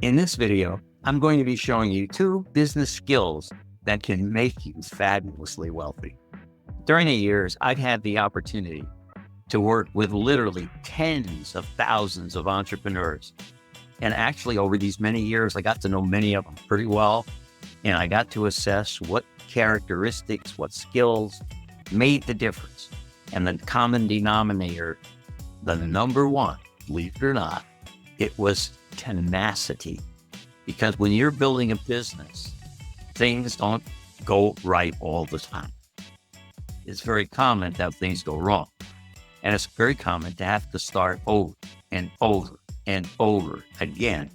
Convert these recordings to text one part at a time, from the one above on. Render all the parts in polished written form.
In this video, I'm going to be showing you 2 business skills that can make you fabulously wealthy. During the years, I've had the opportunity to work with literally tens of thousands of entrepreneurs. And actually, over these many years, I got to know many of them pretty well. And I got to assess what characteristics, what skills made the difference. And the common denominator, the number one, believe it or not, it was tenacity. Because when you're building a business, things don't go right all the time. It's very common to have things go wrong. And it's very common to have to start over and over and over again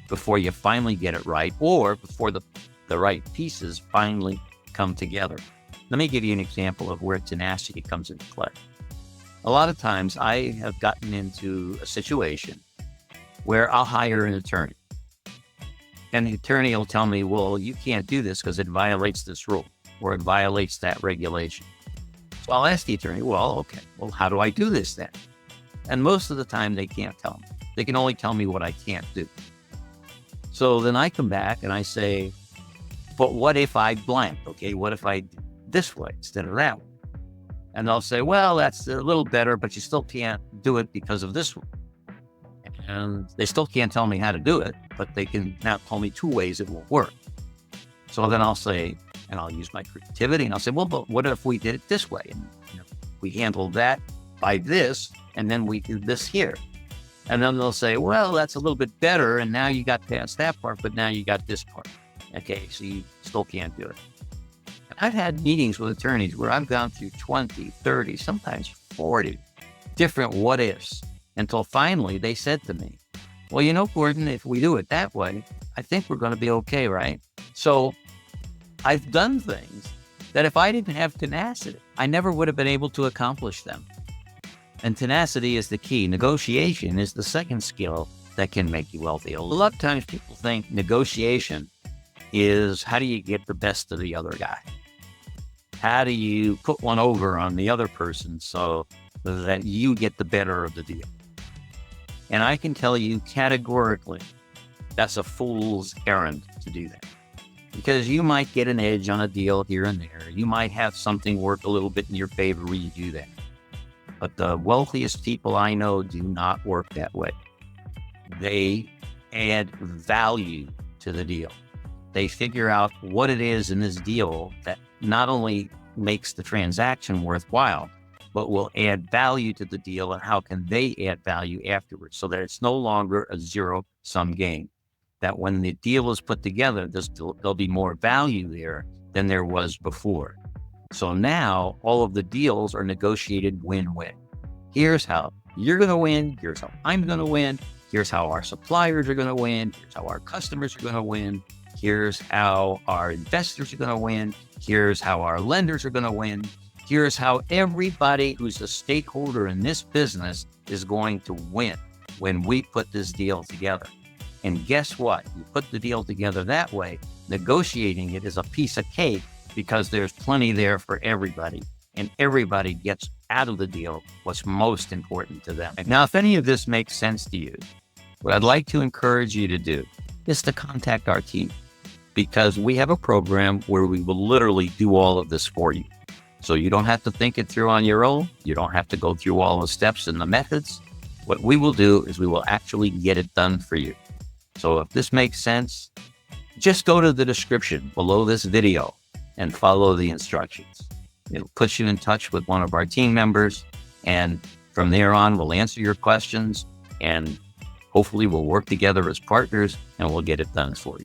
before you finally get it right, or before the right pieces finally come together. Let me give you an example of where tenacity comes into play. A lot of times I have gotten into a situation where I'll hire an attorney. And the attorney will tell me, well, you can't do this because it violates this rule or it violates that regulation. So I'll ask the attorney, well, okay, well, how do I do this then? And most of the time they can't tell me. They can only tell me what I can't do. So then I come back and I say, but what if I blank? Okay, what if I do this way instead of that way? And they'll say, well, that's a little better, but you still can't do it because of this one. And they still can't tell me how to do it, but they can now tell me 2 ways it won't work. So then I'll say, and I'll use my creativity, and I'll say, well, but what if we did it this way? And we handled that by this, and then we do this here. And then they'll say, well, that's a little bit better, and now you got past that part, but now you got this part. Okay, so you still can't do it. And I've had meetings with attorneys where I've gone through 20, 30, sometimes 40 different what ifs, until finally they said to me, well, Gordon, if we do it that way, I think we're going to be okay, right? So I've done things that if I didn't have tenacity, I never would have been able to accomplish them. And tenacity is the key. Negotiation is the second skill that can make you wealthy. A lot of times people think negotiation is how do you get the best of the other guy? How do you put one over on the other person so that you get the better of the deal? And I can tell you categorically, that's a fool's errand to do that. Because you might get an edge on a deal here and there. You might have something work a little bit in your favor when you do that. But the wealthiest people I know do not work that way. They add value to the deal. They figure out what it is in this deal that not only makes the transaction worthwhile, but will add value to the deal, and how can they add value afterwards so that it's no longer a zero-sum game. That when the deal is put together, there'll be more value there than there was before. So now all of the deals are negotiated win-win. Here's how you're going to win. Here's how I'm going to win. Here's how our suppliers are going to win. Here's how our customers are going to win. Here's how our investors are going to win. Here's how our lenders are going to win. Here's how everybody who's a stakeholder in this business is going to win when we put this deal together. And guess what? You put the deal together that way, negotiating it is a piece of cake because there's plenty there for everybody. And everybody gets out of the deal what's most important to them. Now, if any of this makes sense to you, what I'd like to encourage you to do is to contact our team, because we have a program where we will literally do all of this for you. So you don't have to think it through on your own. You don't have to go through all the steps and the methods. What we will do is we will actually get it done for you. So if this makes sense, just go to the description below this video and follow the instructions. It'll put you in touch with one of our team members. And from there on, we'll answer your questions, and hopefully we'll work together as partners and we'll get it done for you.